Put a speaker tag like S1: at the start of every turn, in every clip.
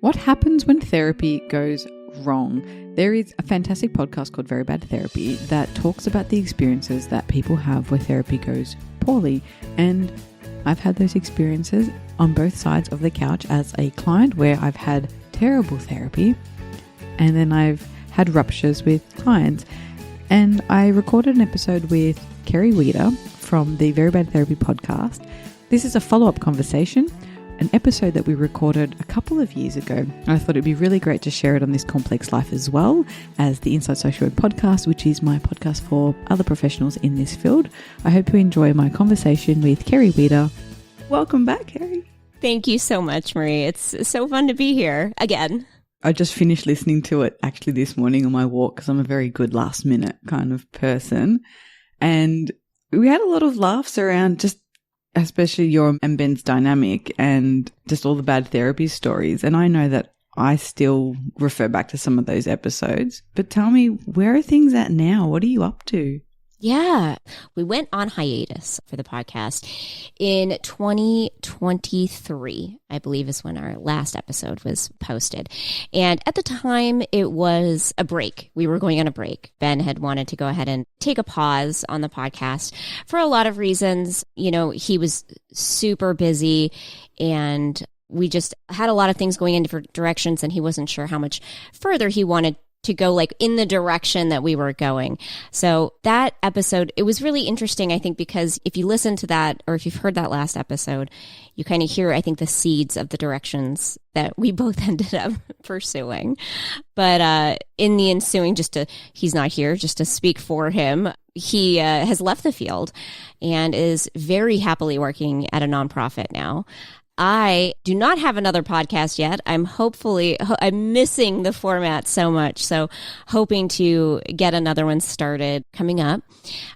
S1: What happens when therapy goes wrong? There is a fantastic podcast called Very Bad Therapy that talks about the experiences that people have where therapy goes poorly. And I've had those experiences on both sides of the couch as a client where I've had terrible therapy and then I've had ruptures with clients. And I recorded an episode with Carrie Wiita from the Very Bad Therapy podcast. This is a follow-up conversation, an episode that we recorded a couple of years ago. And I thought it'd be really great to share it on this complex life as well as the Inside Social Work podcast, which is my podcast for other professionals in this field. I hope you enjoy my conversation with Carrie Wiita. Welcome back, Carrie.
S2: Thank you so much, Marie. It's so fun to be here again.
S1: I just finished listening to it actually this morning on my walk because I'm a very good last minute kind of person. And we had a lot of laughs around just especially your and Ben's dynamic and just all the bad therapy stories. And I know that I still refer back to some of those episodes. But tell me, where are things at now? What are you up to?
S2: Yeah, we went on hiatus for the podcast in 2023, I believe is when our last episode was posted. And at the time, it was a break. We were going on a break. Ben had wanted to go ahead and take a pause on the podcast for a lot of reasons. You know, he was super busy and we just had a lot of things going in different directions and he wasn't sure how much further he wanted to go like in the direction that we were going. So that episode, it was really interesting, I think, because if you listen to that or if you've heard that last episode, you kind of hear, I think, the seeds of the directions that we both ended up pursuing. But in the ensuing, he's not here, just to speak for him, he has left the field and is very happily working at a nonprofit now. I do not have another podcast yet. I'm missing the format so much. So hoping to get another one started coming up.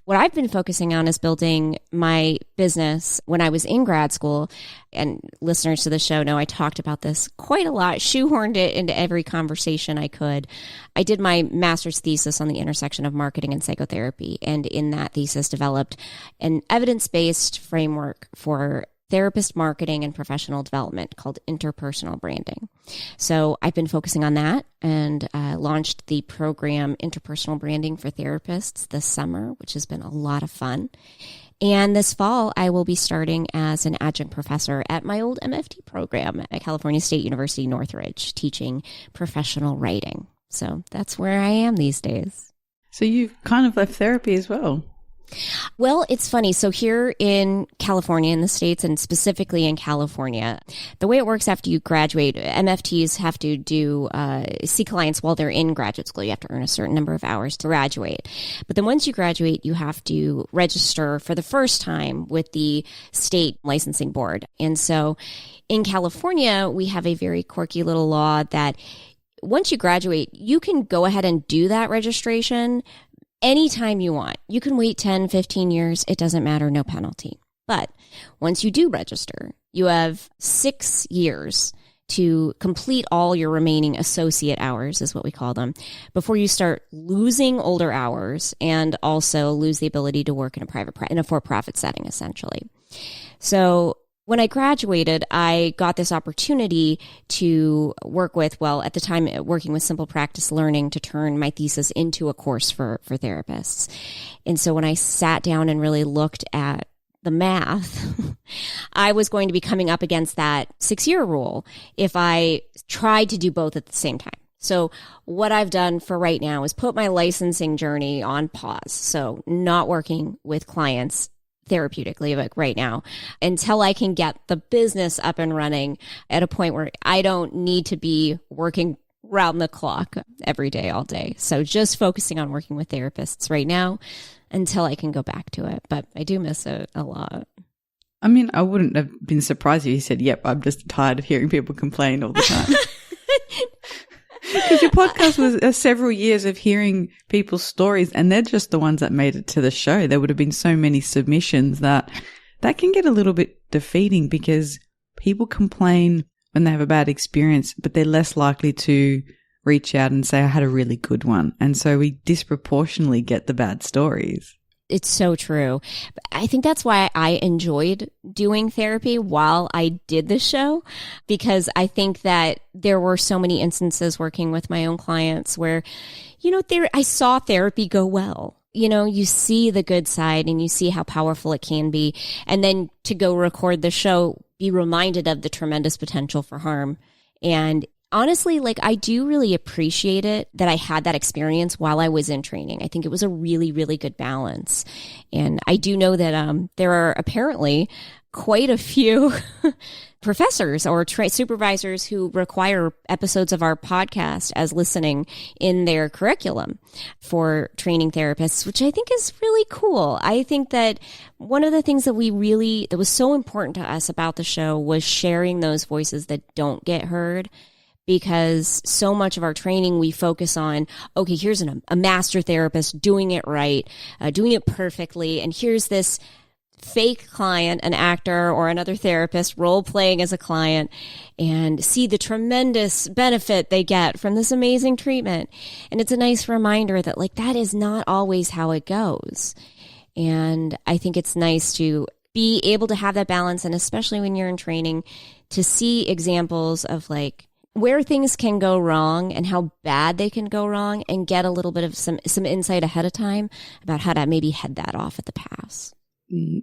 S2: What I've been focusing on is building my business when I was in grad school. And listeners to the show know I talked about this quite a lot, shoehorned it into every conversation I could. I did my master's thesis on the intersection of marketing and psychotherapy. And in that thesis developed an evidence-based framework for therapist marketing and professional development called Interpersonal Branding. So I've been focusing on that and launched the program Interpersonal Branding for Therapists this summer, which has been a lot of fun. And this fall, I will be starting as an adjunct professor at my old MFT program at California State University, Northridge, teaching professional writing. So that's where I am these days.
S1: So you've kind of left therapy as well.
S2: Well, it's funny. So here in California, in the States, and specifically in California, the way it works after you graduate, MFTs have to see clients while they're in graduate school. You have to earn a certain number of hours to graduate. But then once you graduate, you have to register for the first time with the state licensing board. And so in California, we have a very quirky little law that once you graduate, you can go ahead and do that registration anytime you want. You can wait 10, 15 years. It doesn't matter. No penalty. But once you do register, you have 6 years to complete all your remaining associate hours, is what we call them, before you start losing older hours and also lose the ability to work in a for-profit setting, essentially. So when I graduated, I got this opportunity to work with, at the time, working with Simple Practice Learning to turn my thesis into a course for therapists. And so when I sat down and really looked at the math, I was going to be coming up against that 6-year rule if I tried to do both at the same time. So what I've done for right now is put my licensing journey on pause. So not working with clients therapeutically like right now until I can get the business up and running at a point where I don't need to be working round the clock every day, all day. So just focusing on working with therapists right now until I can go back to it. But I do miss it a lot.
S1: I mean, I wouldn't have been surprised if you said, yep, I'm just tired of hearing people complain all the time. Because your podcast was several years of hearing people's stories and they're just the ones that made it to the show. There would have been so many submissions that can get a little bit defeating because people complain when they have a bad experience, but they're less likely to reach out and say, I had a really good one. And so we disproportionately get the bad stories.
S2: It's so true. I think that's why I enjoyed doing therapy while I did the show, because I think that there were so many instances working with my own clients where, I saw therapy go well. You see the good side and you see how powerful it can be. And then to go record the show, be reminded of the tremendous potential for harm. And honestly, I do really appreciate it that I had that experience while I was in training. I think it was a really, really good balance. And I do know that there are apparently quite a few professors or supervisors who require episodes of our podcast as listening in their curriculum for training therapists, which I think is really cool. I think that one of the things that that was so important to us about the show was sharing those voices that don't get heard. Because so much of our training, we focus on, okay, here's a master therapist doing it right, doing it perfectly. And here's this fake client, an actor or another therapist role playing as a client, and see the tremendous benefit they get from this amazing treatment. And it's a nice reminder that that is not always how it goes. And I think it's nice to be able to have that balance. And especially when you're in training, to see examples of where things can go wrong and how bad they can go wrong, and get a little bit of some insight ahead of time about how to maybe head that off at the pass.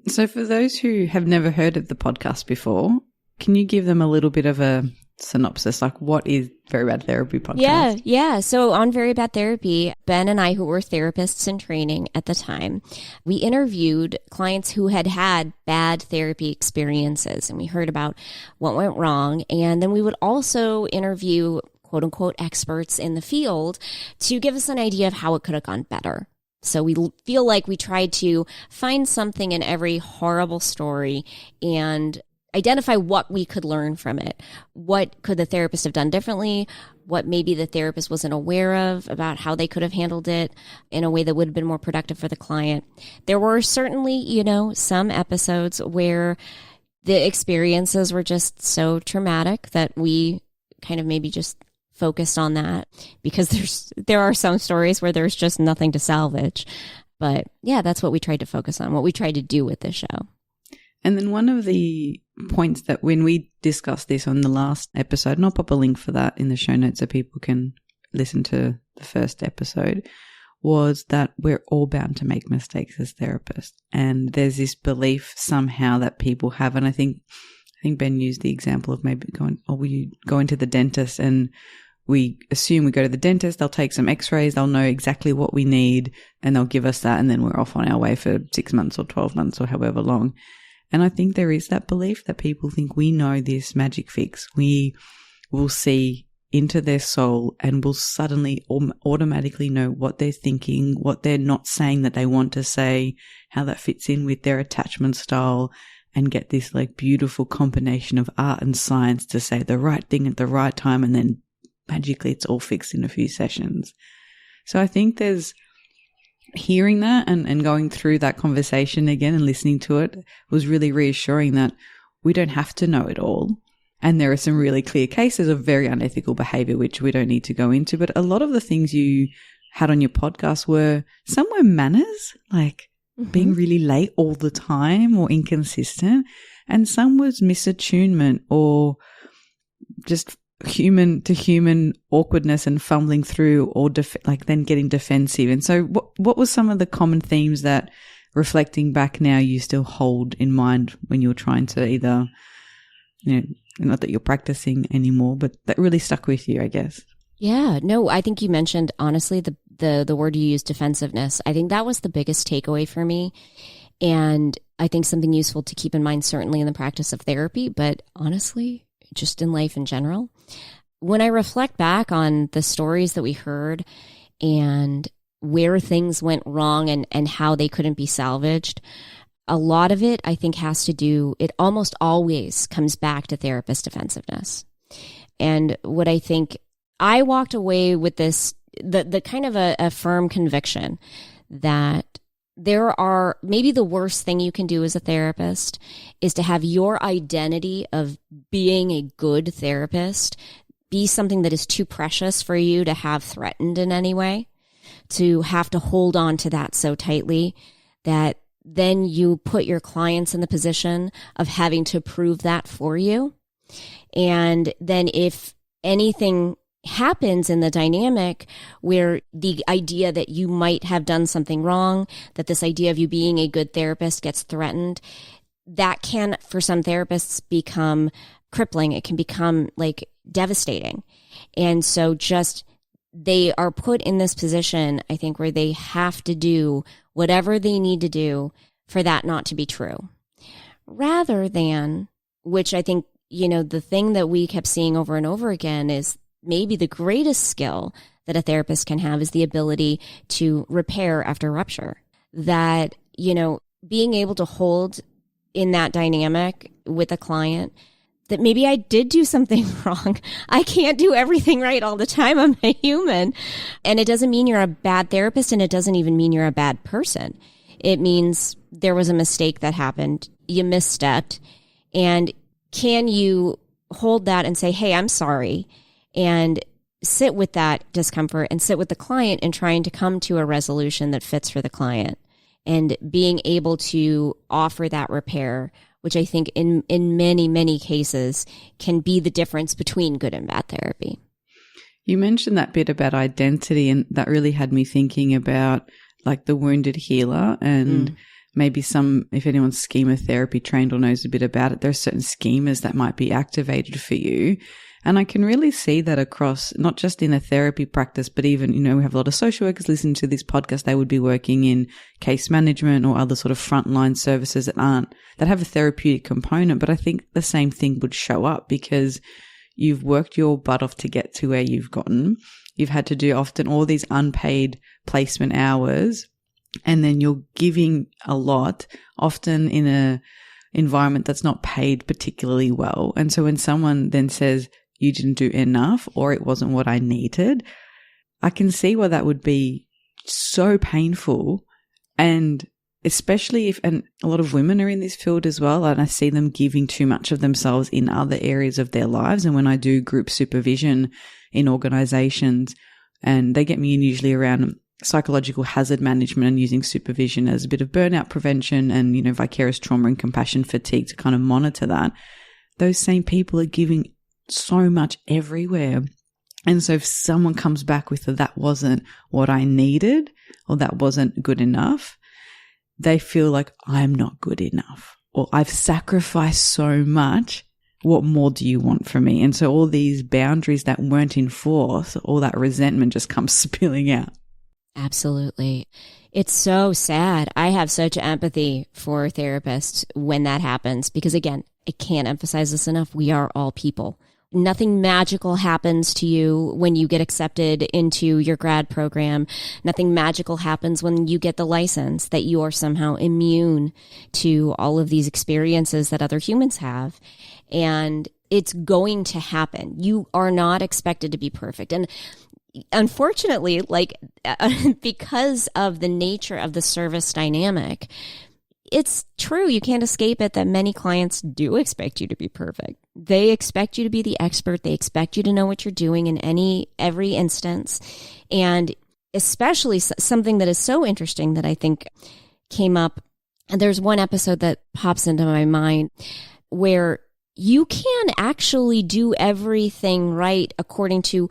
S1: So for those who have never heard of the podcast before, can you give them a little bit of a synopsis? What is Very Bad Therapy podcast?
S2: Yeah. So on Very Bad Therapy, Ben and I, who were therapists in training at the time, we interviewed clients who had had bad therapy experiences, and we heard about what went wrong. And then we would also interview quote unquote experts in the field to give us an idea of how it could have gone better. So we feel like we tried to find something in every horrible story and identify what we could learn from it. What could the therapist have done differently? What maybe the therapist wasn't aware of about how they could have handled it in a way that would have been more productive for the client. There were certainly, some episodes where the experiences were just so traumatic that we kind of maybe just focused on that, because there are some stories where there's just nothing to salvage. But yeah, that's what we tried to focus on, what we tried to do with this show.
S1: And then one of the points that when we discussed this on the last episode, and I'll pop a link for that in the show notes so people can listen to the first episode, was that we're all bound to make mistakes as therapists. And there's this belief somehow that people have, and I think Ben used the example of maybe we go into the dentist and we assume we go to the dentist, they'll take some x-rays, they'll know exactly what we need, and they'll give us that, and then we're off on our way for 6 months or 12 months or however long. And I think there is that belief that people think we know this magic fix. We will see into their soul and will suddenly automatically know what they're thinking, what they're not saying that they want to say, how that fits in with their attachment style, and get this beautiful combination of art and science to say the right thing at the right time, and then magically it's all fixed in a few sessions. So I think there's hearing that and going through that conversation again and listening to it was really reassuring that we don't have to know it all. And there are some really clear cases of very unethical behavior, which we don't need to go into. But a lot of the things you had on your podcast were manners, being really late all the time or inconsistent. And some was misattunement or just human to human awkwardness and fumbling through, or then getting defensive. And so what was some of the common themes that, reflecting back now, you still hold in mind when you're trying to either, not that you're practicing anymore, but that really stuck with you, I guess?
S2: Yeah, no, I think you mentioned, honestly, the word you used, defensiveness. I think that was the biggest takeaway for me. And I think something useful to keep in mind, certainly in the practice of therapy, but honestly, just in life in general. When I reflect back on the stories that we heard and where things went wrong and how they couldn't be salvaged, a lot of it, I think, it almost always comes back to therapist defensiveness. And what I think, I walked away with this, the kind of a firm conviction that maybe the worst thing you can do as a therapist is to have your identity of being a good therapist be something that is too precious for you to have threatened in any way, to have to hold on to that so tightly that then you put your clients in the position of having to prove that for you. And then if anything happens in the dynamic where the idea that you might have done something wrong, that this idea of you being a good therapist gets threatened, that can, for some therapists, become crippling. It can become like devastating. And so just they are put in this position, I think, where they have to do whatever they need to do for that not to be true. Rather than, which I think, the thing that we kept seeing over and over again is maybe the greatest skill that a therapist can have is the ability to repair after rupture. That, being able to hold in that dynamic with a client that maybe I did do something wrong. I can't do everything right all the time. I'm a human. And it doesn't mean you're a bad therapist, and it doesn't even mean you're a bad person. It means there was a mistake that happened. You misstepped. And can you hold that and say, hey, I'm sorry, and sit with that discomfort and sit with the client in trying to come to a resolution that fits for the client, and being able to offer that repair, which I think in many, many cases can be the difference between good and bad therapy.
S1: You mentioned that bit about identity, and that really had me thinking about like the wounded healer and maybe if anyone's schema therapy trained or knows a bit about it, there's certain schemas that might be activated for you. And I can really see that across, not just in a therapy practice, but even, we have a lot of social workers listening to this podcast. They would be working in case management or other sort of frontline services that have a therapeutic component. But I think the same thing would show up because you've worked your butt off to get to where you've gotten. You've had to do often all these unpaid placement hours, and then you're giving a lot, often in a environment that's not paid particularly well. And so when someone then says, you didn't do enough, or it wasn't what I needed, I can see why that would be so painful. And especially and a lot of women are in this field as well, and I see them giving too much of themselves in other areas of their lives. And when I do group supervision in organizations, and they get me in usually around psychological hazard management and using supervision as a bit of burnout prevention and, vicarious trauma and compassion fatigue to kind of monitor that, those same people are giving so much everywhere. And so if someone comes back with that wasn't what I needed, or that wasn't good enough, they feel like I'm not good enough, or I've sacrificed so much. What more do you want from me? And so all these boundaries that weren't enforced, all that resentment just comes spilling out.
S2: Absolutely. It's so sad. I have such empathy for therapists when that happens, because again, I can't emphasize this enough. We are all people. Nothing magical happens to you when you get accepted into your grad program. Nothing magical happens when you get the license, that you are somehow immune to all of these experiences that other humans have. And it's going to happen. You are not expected to be perfect. And unfortunately, because of the nature of the service dynamic, it's true, you can't escape it, that many clients do expect you to be perfect. They expect you to be the expert. They expect you to know what you're doing in every instance. And especially something that is so interesting that I think came up, and there's one episode that pops into my mind where you can actually do everything right according to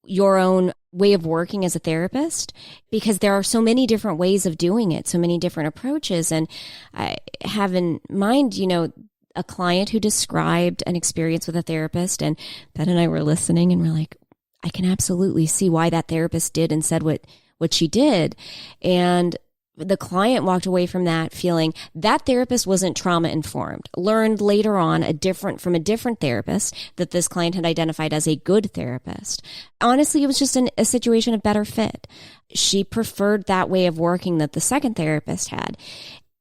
S2: your own way of working as a therapist, because there are so many different ways of doing it, so many different approaches. And I have in mind, a client who described an experience with a therapist, and Ben and I were listening and we're like, I can absolutely see why that therapist did and said what she did. And the client walked away from that feeling that therapist wasn't trauma informed, learned later on from a different therapist that this client had identified as a good therapist. Honestly, it was just a situation of better fit. She preferred that way of working that the second therapist had.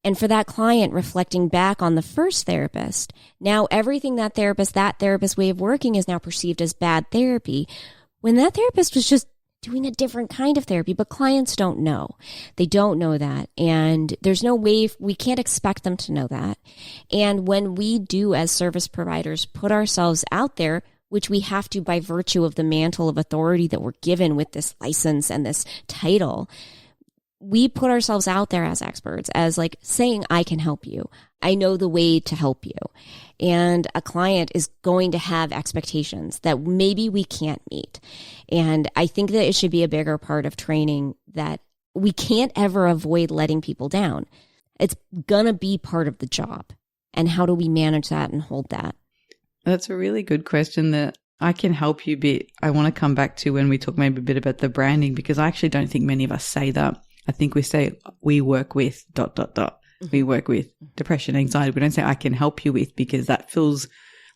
S2: And for that client, reflecting back on the first therapist, now everything that therapist's way of working is now perceived as bad therapy, when that therapist was just doing a different kind of therapy. But clients don't know. They don't know that. And there's no way, we can't expect them to know that. And when we do, as service providers, put ourselves out there, which we have to by virtue of the mantle of authority that we're given with this license and this title, we put ourselves out there as experts, as like saying, I can help you. I know the way to help you. And a client is going to have expectations that maybe we can't meet. And I think that it should be a bigger part of training, that we can't ever avoid letting people down. It's going to be part of the job. And how do we manage that and hold that?
S1: That's a really good question that I can help you a bit. I want to come back to when we talk maybe a bit about the branding, because I actually don't think many of us say that. I think we say we work with ... We work with depression, anxiety. We don't say I can help you with, because that feels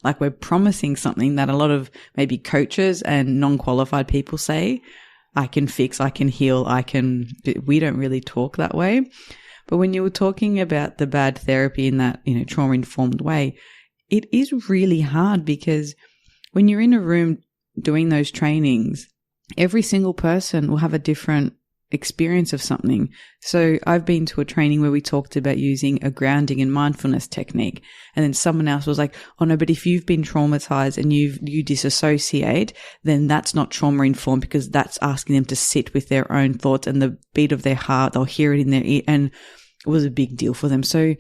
S1: like we're promising something that a lot of maybe coaches and non-qualified people say. I can fix, I can heal, we don't really talk that way. But when you were talking about the bad therapy in that, trauma-informed way, it is really hard, because when you're in a room doing those trainings, every single person will have a different experience of something. So I've been to a training where we talked about using a grounding and mindfulness technique. And then someone else was like, oh no, but if you've been traumatized and you disassociate, then that's not trauma informed, because that's asking them to sit with their own thoughts and the beat of their heart. They'll hear it in their ear, and it was a big deal for them. So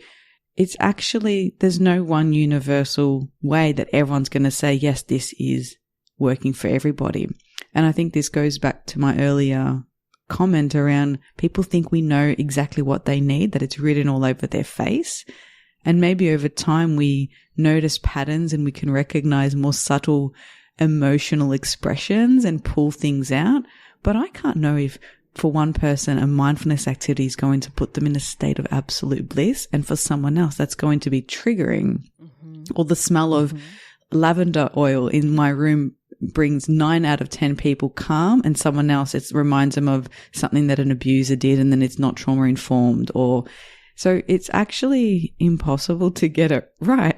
S1: it's actually, there's no one universal way that everyone's going to say, yes, this is working for everybody. And I think this goes back to my earlier comment around people think we know exactly what they need, that it's written all over their face. And maybe over time we notice patterns and we can recognize more subtle emotional expressions and pull things out. But I can't know if for one person a mindfulness activity is going to put them in a state of absolute bliss, and for someone else that's going to be triggering. Or the smell of lavender oil in my room brings 9 out of 10 people calm, and someone else, it reminds them of something that an abuser did, and then it's not trauma informed. Or so it's actually impossible to get it right.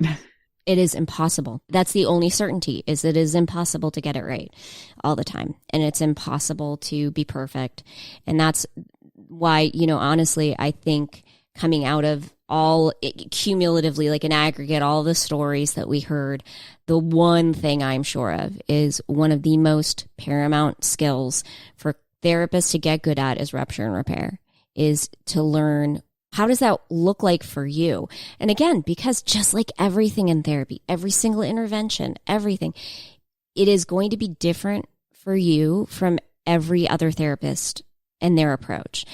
S2: It is impossible. That's the only certainty, is it is impossible to get it right all the time. And it's impossible to be perfect. And that's why, honestly, I think coming out of all cumulatively, like an aggregate, all the stories that we heard, the one thing I'm sure of is one of the most paramount skills for therapists to get good at is rupture and repair, is to learn, how does that look like for you? And again, because just like everything in therapy, every single intervention, everything, it is going to be different for you from every other therapist and their approach.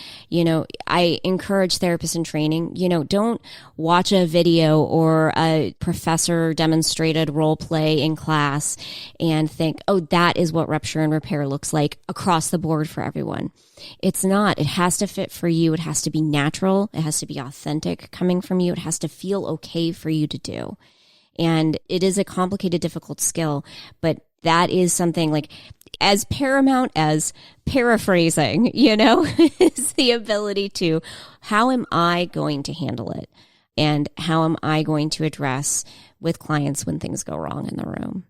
S2: I encourage therapists in training, don't watch a video or a professor demonstrated role play in class and think, oh, that is what rupture and repair looks like across the board for everyone. It's not. It has to fit for you. It has to be natural. It has to be authentic coming from you. It has to feel okay for you to do. And it is a complicated, difficult skill, but that is something like as paramount as paraphrasing, is the ability to, how am I going to handle it? And how am I going to address with clients when things go wrong in the room?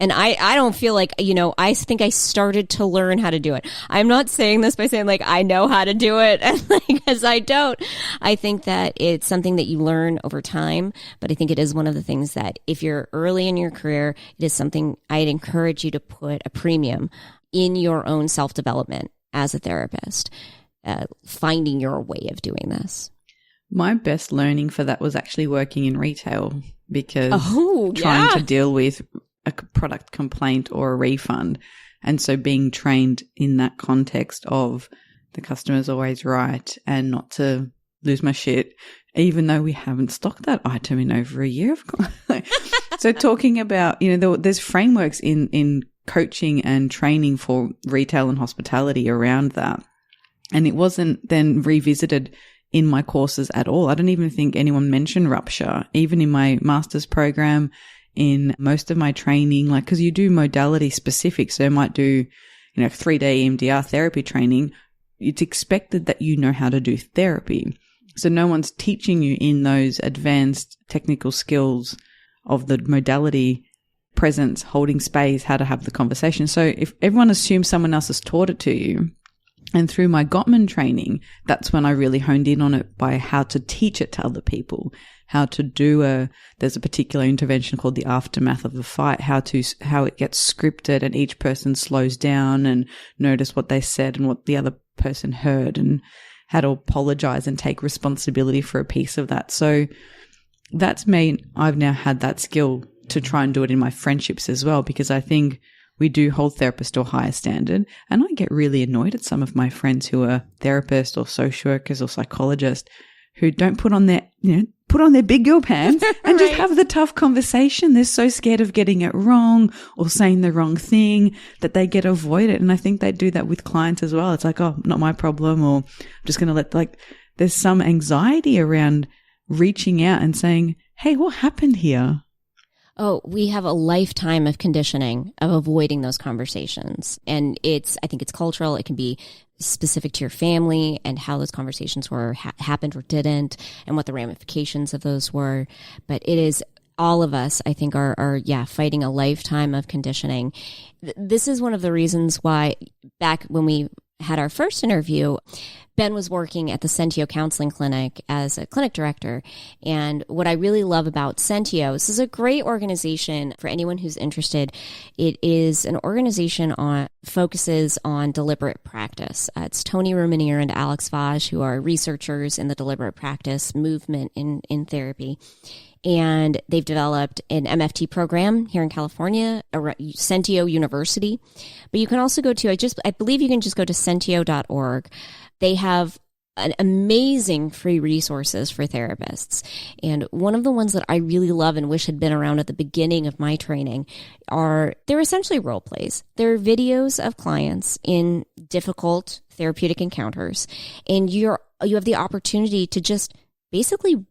S2: And I don't feel like, I think I started to learn how to do it. I'm not saying this by saying like, I know how to do it, because I don't. I think that it's something that you learn over time, but I think it is one of the things that if you're early in your career, it is something I'd encourage you to put a premium in your own self-development as a therapist, finding your way of doing this.
S1: My best learning for that was actually working in retail, because
S2: trying
S1: to deal with a product complaint or a refund. And so being trained in that context of the customer's always right and not to lose my shit, even though we haven't stocked that item in over a year. Of course. So talking about, there's frameworks in coaching and training for retail and hospitality around that. And it wasn't then revisited in my courses at all. I don't even think anyone mentioned rupture, even in my master's program, in most of my training, because you do modality specific. So I might do, 3-day EMDR therapy training. It's expected that you know how to do therapy. So no one's teaching you in those advanced technical skills of the modality, presence, holding space, how to have the conversation. So if everyone assumes someone else has taught it to you, and through my Gottman training, that's when I really honed in on it by how to teach it to other people, how to do there's a particular intervention called the aftermath of the fight, how it gets scripted and each person slows down and notice what they said and what the other person heard, and had to apologize and take responsibility for a piece of that. So that's me. I've now had that skill to try and do it in my friendships as well, because I think we do hold therapists to a higher standard. And I get really annoyed at some of my friends who are therapists or social workers or psychologists who don't put on their, put on their big girl pants and just have the tough conversation. They're so scared of getting it wrong or saying the wrong thing that they get avoided. And I think they do that with clients as well. It's like, oh, not my problem, or I'm just going to there's some anxiety around reaching out and saying, hey, what happened here?
S2: Oh, we have a lifetime of conditioning of avoiding those conversations. And I think it's cultural. It can be specific to your family and how those conversations were happened or didn't, and what the ramifications of those were. But it is all of us, I think, are fighting a lifetime of conditioning. This is one of the reasons why back when we had our first interview, Ben was working at the Sentio Counseling Clinic as a clinic director. And what I really love about Sentio, this is a great organization for anyone who's interested. It is an organization focuses on deliberate practice. It's Tony Rumanier and Alex Vaj, who are researchers in the deliberate practice movement in therapy. And they've developed an MFT program here in California, Sentio University. But you can also go to, I believe you can just go to sentio.org. They have an amazing free resources for therapists. And one of the ones that I really love and wish had been around at the beginning of my training they're essentially role plays. They're videos of clients in difficult therapeutic encounters. And you have the opportunity to just basically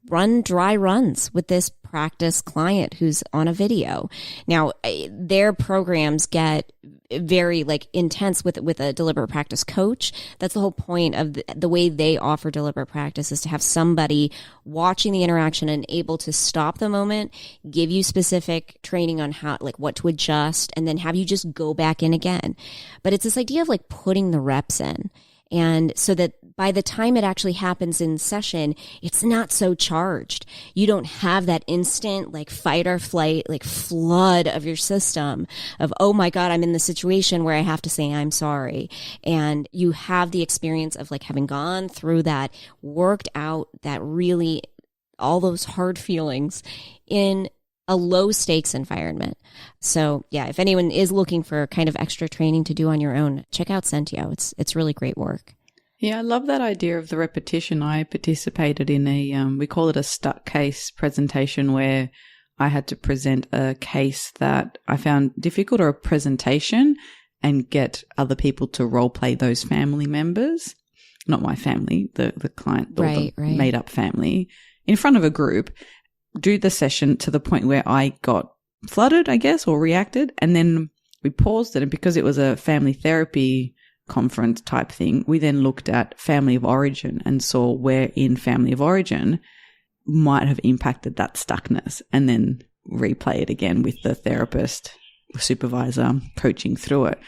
S2: run dry runs with this practice client who's on a video. Now, their programs get very intense with a deliberate practice coach. That's the whole point of the way they offer deliberate practice, is to have somebody watching the interaction and able to stop the moment, give you specific training on how, what to adjust, and then have you just go back in again. But it's this idea of putting the reps in. And so that by the time it actually happens in session, it's not so charged. You don't have that instant fight or flight, flood of your system of, oh my God, I'm in the situation where I have to say I'm sorry. And you have the experience of having gone through that, worked out that really, all those hard feelings in a low stakes environment. So yeah, if anyone is looking for kind of extra training to do on your own, check out Sentio. It's really great work.
S1: Yeah, I love that idea of the repetition. I participated in we call it a stuck case presentation, where I had to present a case that I found difficult, or a presentation, and get other people to role play those family members, not my family, the client, or the made up family, in front of a group. Do the session to the point where I got flooded, I guess, or reacted. And then we paused it. And because it was a family therapy conference type thing, we then looked at family of origin and saw where in family of origin might have impacted that stuckness, and then replay it again with the therapist or supervisor coaching through it.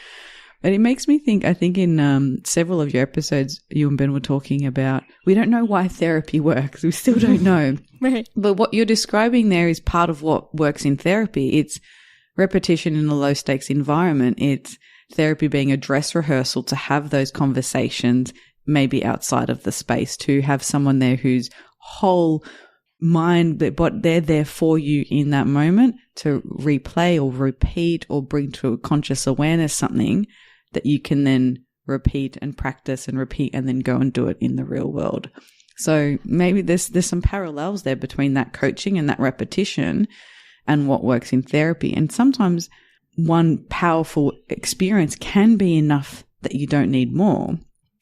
S1: But it makes me think, I think in several of your episodes, you and Ben were talking about, we don't know why therapy works. We still don't know.
S2: Right.
S1: But what you're describing there is part of what works in therapy. It's repetition in a low stakes environment. It's therapy being a dress rehearsal to have those conversations, maybe outside of the space, to have someone there whose whole mind, but they're there for you in that moment to replay or repeat or bring to a conscious awareness something that you can then repeat and practice and repeat, and then go and do it in the real world. So maybe there's some parallels there between that coaching and that repetition and what works in therapy. And sometimes one powerful experience can be enough that you don't need more.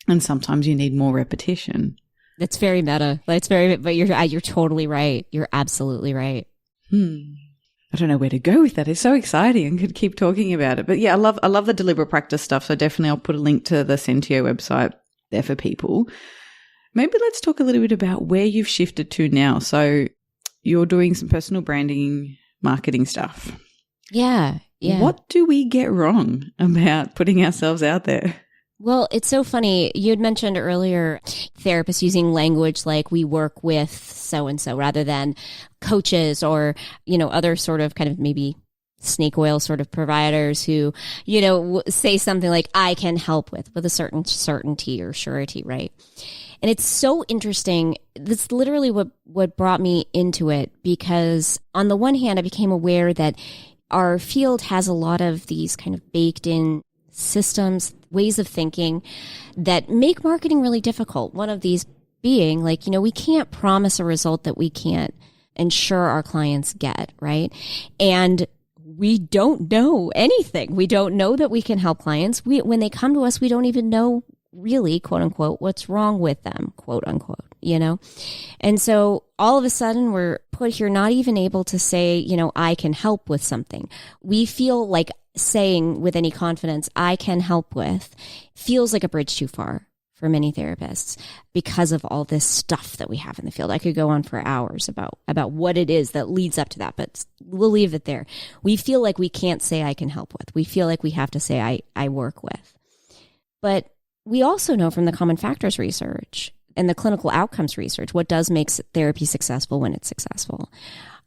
S1: And sometimes you need more repetition.
S2: That's very meta. But you're totally right. You're absolutely right.
S1: I don't know where to go with that. It's so exciting. I could keep talking about it. But yeah, I love the deliberate practice stuff. So definitely I'll put a link to the Sentio website there for people. Maybe let's talk a little bit about where you've shifted to now. So you're doing some personal branding, marketing stuff.
S2: Yeah.
S1: What do we get wrong about putting ourselves out there?
S2: Well, it's so funny. You had mentioned earlier therapists using language like we work with so-and-so rather than coaches or, other sort of kind of maybe snake oil sort of providers who, say something like, I can help with a certain certainty or surety, right? And it's so interesting. That's literally what brought me into it, because on the one hand, I became aware that our field has a lot of these kind of baked in systems, ways of thinking that make marketing really difficult. One of these being like, we can't promise a result that we can't ensure our clients get, right? And we don't know anything. We don't know that we can help clients. When they come to us, we don't even know really, quote unquote, what's wrong with them, quote unquote, And so all of a sudden we're put here not even able to say, I can help with something. We feel like saying with any confidence, I can help with, feels like a bridge too far for many therapists because of all this stuff that we have in the field. I could go on for hours about what it is that leads up to that, but we'll leave it there. We feel like we can't say I can help with. We feel like we have to say I work with. But we also know from the common factors research and the clinical outcomes research, what does make therapy successful when it's successful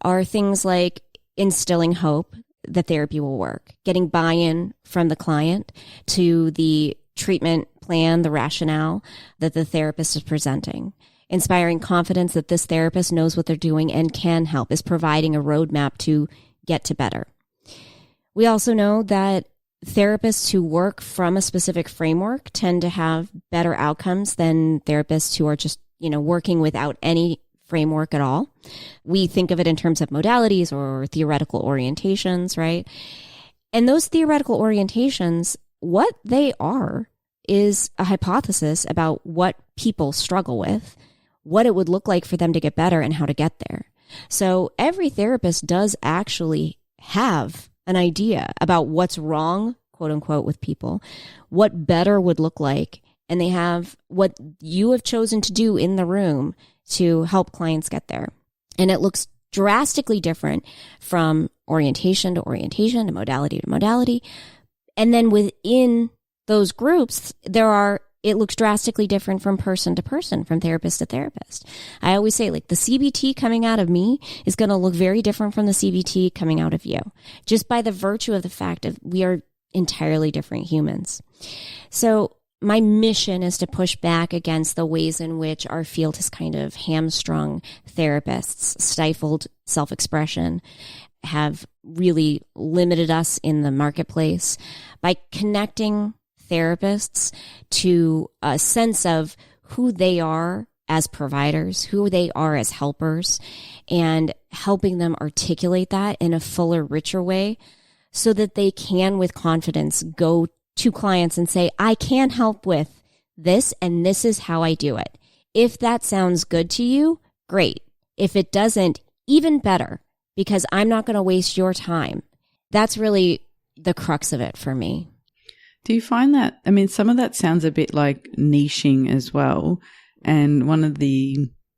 S2: are things like instilling hope that therapy will work, getting buy-in from the client to the treatment plan, the rationale that the therapist is presenting, inspiring confidence that this therapist knows what they're doing and can help, is providing a roadmap to get to better. We also know that therapists who work from a specific framework tend to have better outcomes than therapists who are just, working without any framework at all. We think of it in terms of modalities or theoretical orientations, right? And those theoretical orientations, what they are is a hypothesis about what people struggle with, what it would look like for them to get better, and how to get there. So every therapist does actually have an idea about what's wrong, quote unquote, with people, what better would look like, and they have what you have chosen to do in the room to help clients get there. And it looks drastically different from orientation to orientation, to modality to modality. And then within those groups, it looks drastically different from person to person, from therapist to therapist. I always say, like, the CBT coming out of me is going to look very different from the CBT coming out of you, just by the virtue of the fact that we are entirely different humans. So my mission is to push back against the ways in which our field has kind of hamstrung therapists, stifled self-expression, have really limited us in the marketplace by connecting therapists to a sense of who they are as providers, who they are as helpers, and helping them articulate that in a fuller, richer way so that they can, with confidence, go to clients and say, I can help with this, and this is how I do it. If that sounds good to you, great. If it doesn't, even better, because I'm not going to waste your time. That's really the crux of it for me.
S1: Do you find that, some of that sounds a bit like niching as well. And one of the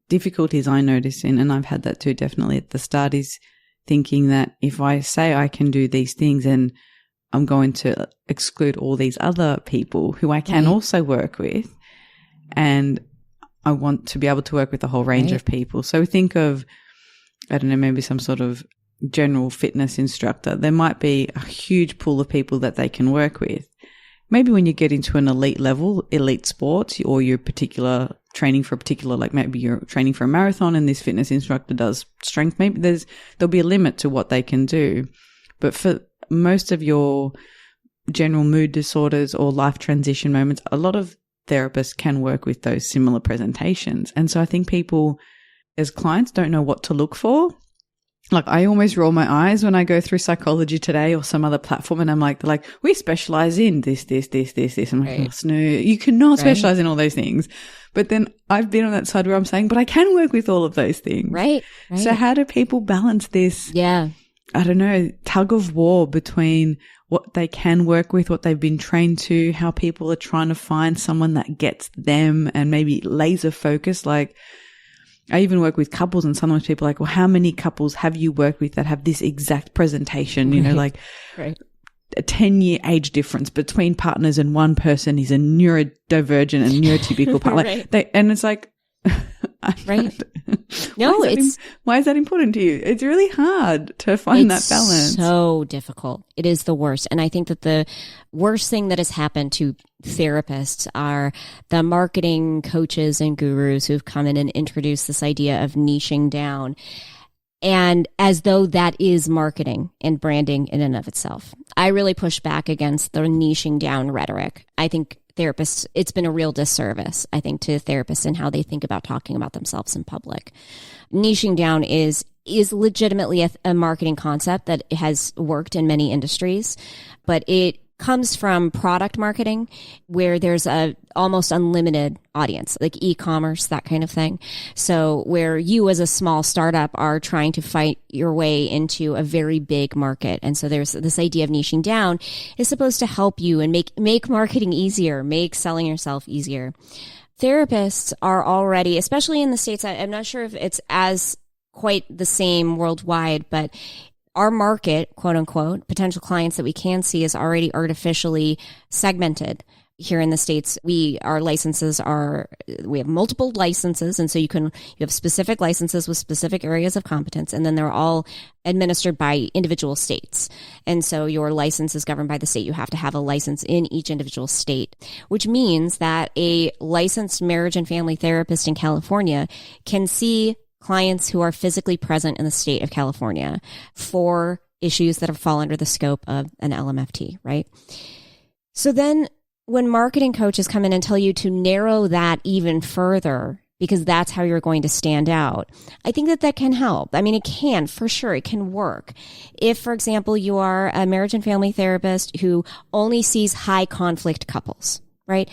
S1: difficulties I notice and I've had that too definitely at the start, is thinking that if I say I can do these things, and I'm going to exclude all these other people who I can also work with, and I want to be able to work with a whole range of people. So think of, I don't know, maybe some sort of general fitness instructor. There might be a huge pool of people that they can work with. Maybe when you get into an elite level, elite sports, or you're particular training for a particular, like maybe you're training for a marathon and this fitness instructor does strength, maybe there'll be a limit to what they can do. But for most of your general mood disorders or life transition moments, a lot of therapists can work with those similar presentations. And so I think people as clients don't know what to look for. Like, I almost roll my eyes when I go through Psychology Today or some other platform, and I'm like, they're like, we specialize in this. I'm like, oh, no, you cannot specialize in all those things. But then I've been on that side where I'm saying, but I can work with all of those things.
S2: Right.
S1: So how do people balance this?
S2: Yeah.
S1: I don't know, tug of war between what they can work with, what they've been trained to, how people are trying to find someone that gets them, and maybe laser focus. Like, I even work with couples, and sometimes people are like, well, how many couples have you worked with that have this exact presentation? You know, like a 10-year age difference between partners, and one person is a neurodivergent and neurotypical partner. And it's like,
S2: Right? No,
S1: why is that important to you? It's really hard to find that balance.
S2: So difficult. It is the worst. And I think that the worst thing that has happened to therapists are the marketing coaches and gurus who've come in and introduced this idea of niching down. And as though that is marketing and branding in and of itself. I really push back against the niching down rhetoric. I think therapists, it's been a real disservice, I think, to therapists and how they think about talking about themselves in public. Niching down is legitimately a marketing concept that has worked in many industries, but it comes from product marketing where there's a almost unlimited audience, like e-commerce, that kind of thing. So where you as a small startup are trying to fight your way into a very big market. And so there's this idea of niching down is supposed to help you and make marketing easier, make selling yourself easier. Therapists are already, especially in the States, I'm not sure if it's as quite the same worldwide, but our market, quote unquote, potential clients that we can see is already artificially segmented. Here in the States, we have multiple licenses. And so you have specific licenses with specific areas of competence, and then they're all administered by individual states. And so your license is governed by the state. You have to have a license in each individual state, which means that a licensed marriage and family therapist in California can see clients who are physically present in the state of California for issues that fall under the scope of an LMFT, right? So then when marketing coaches come in and tell you to narrow that even further, because that's how you're going to stand out, I think that can help. I mean, it can, for sure, it can work. If, for example, you are a marriage and family therapist who only sees high conflict couples, right?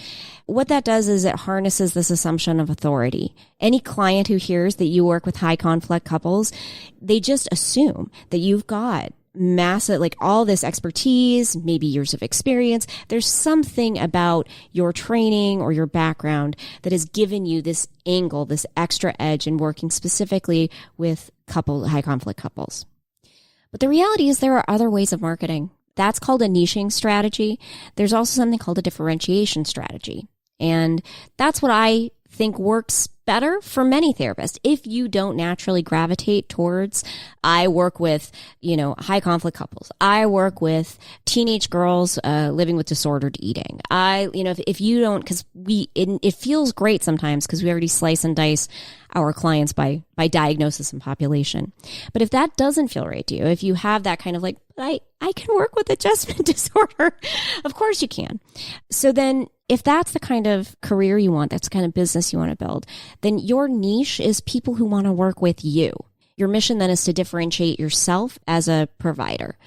S2: What that does is it harnesses this assumption of authority. Any client who hears that you work with high conflict couples, they just assume that you've got massive, like all this expertise, maybe years of experience. There's something about your training or your background that has given you this angle, this extra edge in working specifically with high conflict couples. But the reality is there are other ways of marketing. That's called a niching strategy. There's also something called a differentiation strategy. And that's what I think works better for many therapists. If you don't naturally gravitate towards, I work with, high conflict couples. I work with teenage girls living with disordered eating. If you don't, because it feels great sometimes because we already slice and dice our clients by diagnosis and population. But if that doesn't feel right to you, if you have that kind of like, I can work with adjustment disorder, of course you can. So then if that's the kind of career you want, that's the kind of business you want to build, then your niche is people who want to work with you. Your mission then is to differentiate yourself as a provider.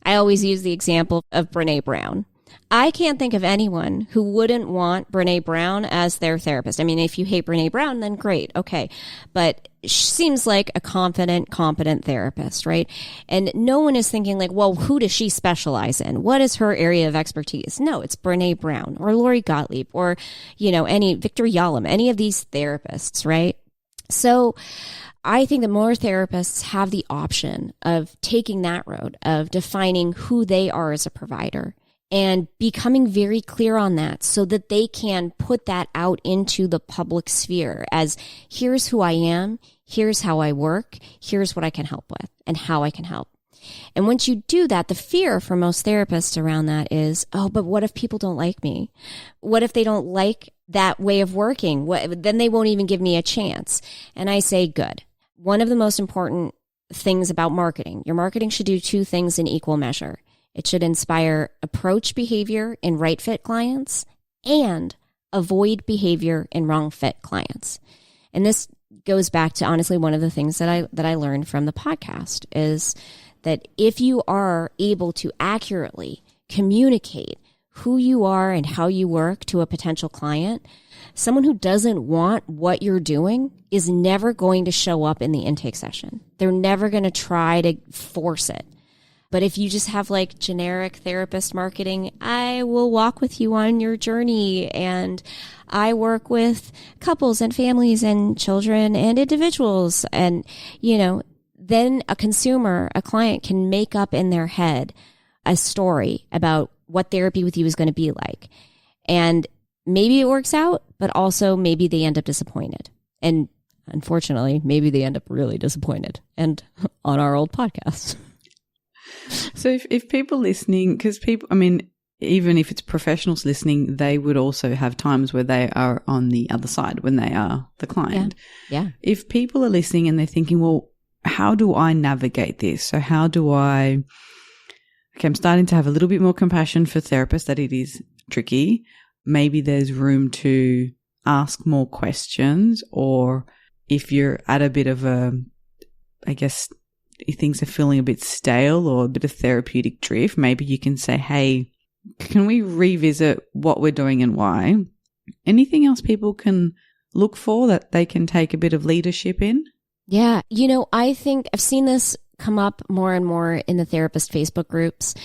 S2: I always use the example of Brené Brown. I can't think of anyone who wouldn't want Brené Brown as their therapist. I mean, if you hate Brené Brown, then great. Okay. But she seems like a confident, competent therapist, right? And no one is thinking like, well, who does she specialize in? What is her area of expertise? No, it's Brené Brown or Lori Gottlieb or, any Victor Yalom, any of these therapists, right? So I think that more therapists have the option of taking that road of defining who they are as a provider and becoming very clear on that so that they can put that out into the public sphere as here's who I am, here's how I work, here's what I can help with and how I can help. And once you do that, the fear for most therapists around that is, oh, but what if people don't like me? What if they don't like that way of working? Then they won't even give me a chance. And I say, good. One of the most important things about marketing, your marketing should do two things in equal measure. It should inspire approach behavior in right fit clients and avoid behavior in wrong fit clients. And this goes back to honestly one of the things that I learned from the podcast is that if you are able to accurately communicate who you are and how you work to a potential client, someone who doesn't want what you're doing is never going to show up in the intake session. They're never going to try to force it. But if you just have like generic therapist marketing, I will walk with you on your journey and I work with couples and families and children and individuals. And, then a consumer, a client can make up in their head a story about what therapy with you is going to be like. And maybe it works out, but also maybe they end up disappointed. And unfortunately, maybe they end up really disappointed and on our old podcast.
S1: So if people listening, because people, I mean, even if it's professionals listening, they would also have times where they are on the other side when they are the client.
S2: Yeah.
S1: If people are listening and they're thinking, well, how do I navigate this? So how do I, okay, I'm starting to have a little bit more compassion for therapists that it is tricky. Maybe there's room to ask more questions, or if you're at a bit of a, I guess, if things are feeling a bit stale or a bit of therapeutic drift, maybe you can say, hey, can we revisit what we're doing and why? Anything else people can look for that they can take a bit of leadership in?
S2: Yeah. You know, I think I've seen this come up more and more in the therapist Facebook groups,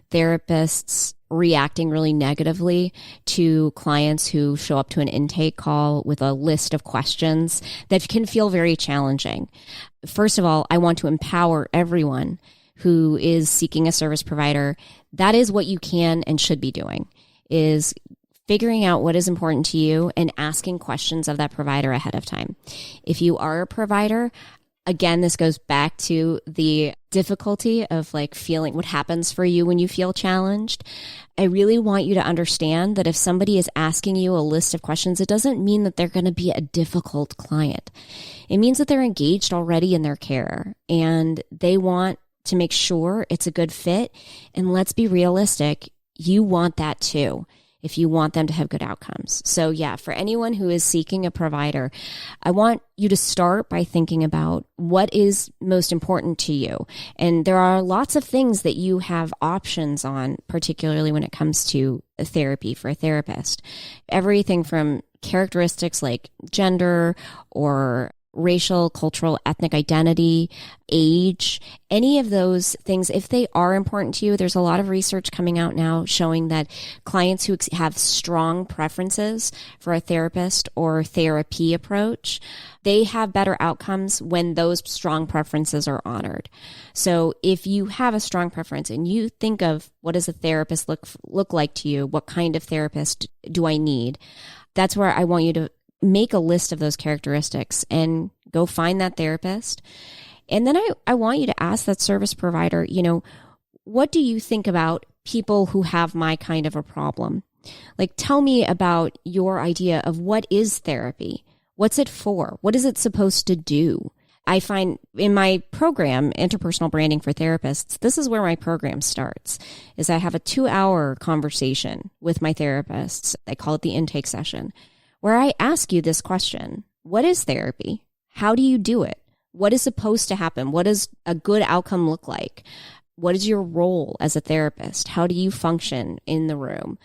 S2: therapists reacting really negatively to clients who show up to an intake call with a list of questions that can feel very challenging. First of all, I want to empower everyone who is seeking a service provider. That is what you can and should be doing, is figuring out what is important to you and asking questions of that provider ahead of time. If you are a provider, again, this goes back to the difficulty of like feeling what happens for you when you feel challenged. I really want you to understand that if somebody is asking you a list of questions, it doesn't mean that they're going to be a difficult client. It means that they're engaged already in their care and they want to make sure it's a good fit. And let's be realistic, you want that too, if you want them to have good outcomes. So yeah, for anyone who is seeking a provider, I want you to start by thinking about what is most important to you. And there are lots of things that you have options on, particularly when it comes to therapy for a therapist. Everything from characteristics like gender or racial, cultural, ethnic identity, age, any of those things, if they are important to you, there's a lot of research coming out now showing that clients who have strong preferences for a therapist or therapy approach, they have better outcomes when those strong preferences are honored. So if you have a strong preference and you think of what does a therapist look like to you, what kind of therapist do I need, that's where I want you to make a list of those characteristics and go find that therapist. And then I want you to ask that service provider, you know, what do you think about people who have my kind of a problem? Like, tell me about your idea of what is therapy? What's it for? What is it supposed to do? I find in my program, Interpersonal Branding for Therapists, this is where my program starts, is I have a 2-hour conversation with my therapists. I call it the intake session, where I ask you this question: what is therapy? How do you do it? What is supposed to happen? What does a good outcome look like? What is your role as a therapist? How do you function in the room?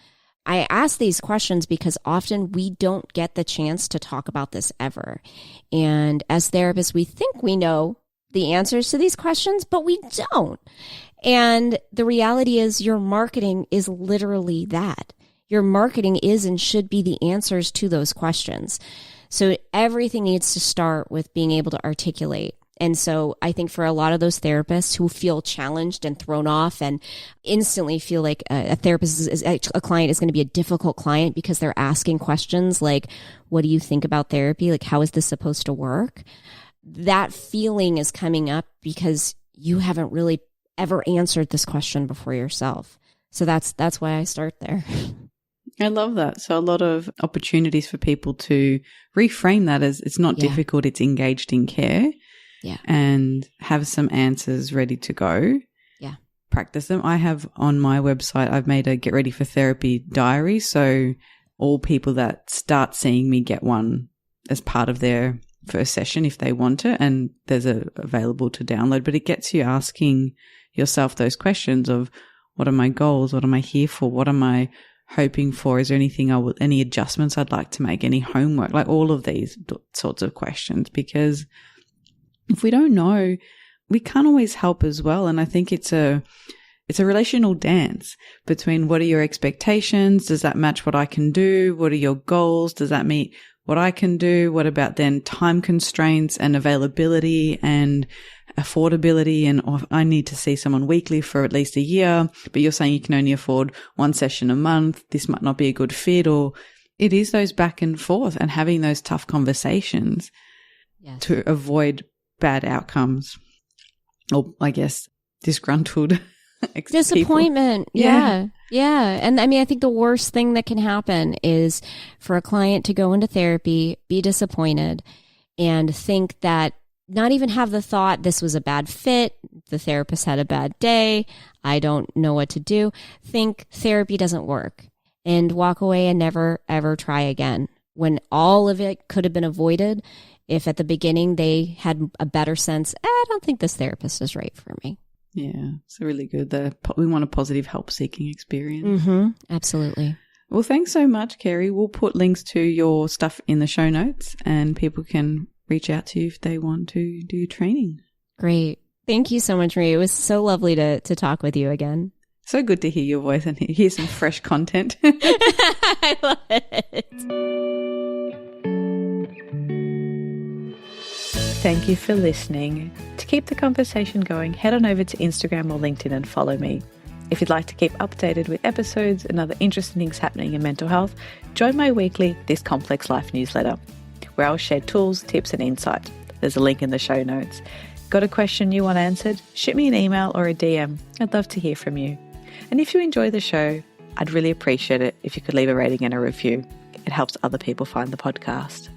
S2: I ask these questions because often we don't get the chance to talk about this ever. And as therapists, we think we know the answers to these questions, but we don't. And the reality is your marketing is literally that. Your marketing is and should be the answers to those questions. So everything needs to start with being able to articulate. And so I think for a lot of those therapists who feel challenged and thrown off and instantly feel like a therapist a client is going to be a difficult client because they're asking questions like, what do you think about therapy? Like, how is this supposed to work? That feeling is coming up because you haven't really ever answered this question before yourself. So that's why I start there.
S1: I love that. So a lot of opportunities for people to reframe that as it's not difficult, it's engaged in care.
S2: Yeah.
S1: And have some answers ready to go.
S2: Yeah.
S1: Practice them. I have on my website, I've made a Get Ready for Therapy diary. So all people that start seeing me get one as part of their first session if they want it. And there's available to download. But it gets you asking yourself those questions of, what are my goals? What am I here for? What am I hoping for? Is there anything any adjustments I'd like to make? Any homework? Like all of these sorts of questions, because if we don't know, we can't always help as well. And I think it's a relational dance between what are your expectations? Does that match what I can do? What are your goals? Does that meet what I can do? What about then time constraints and availability and affordability? And I need to see someone weekly for at least a year, but you're saying you can only afford one session a month. This might not be a good fit. Or it is those back and forth and having those tough conversations. to avoid bad outcomes, or I guess disgruntled
S2: disappointment.
S1: People.
S2: Yeah. And I mean, I think the worst thing that can happen is for a client to go into therapy, be disappointed, and think that, not even have the thought, this was a bad fit, the therapist had a bad day, I don't know what to do. Think therapy doesn't work and walk away and never, ever try again. When all of it could have been avoided if at the beginning they had a better sense, I don't think this therapist is right for me.
S1: Yeah, it's really good. We want a positive help-seeking experience.
S2: Mm-hmm. Absolutely.
S1: Well, thanks so much, Carrie. We'll put links to your stuff in the show notes and people can reach out to you if they want to do training. Great.
S2: Thank you so much, Marie. It was so lovely to talk with you again.
S1: So good to hear your voice and hear some fresh content.
S2: I love it.
S3: Thank you for listening. To keep the conversation going, head on over to Instagram or LinkedIn and follow me. If you'd like to keep updated with episodes and other interesting things happening in mental health, join my weekly This Complex Life newsletter, where I'll share tools, tips and insight. There's a link in the show notes. Got a question you want answered? Shoot me an email or a DM. I'd love to hear from you. And if you enjoy the show, I'd really appreciate it if you could leave a rating and a review. It helps other people find the podcast.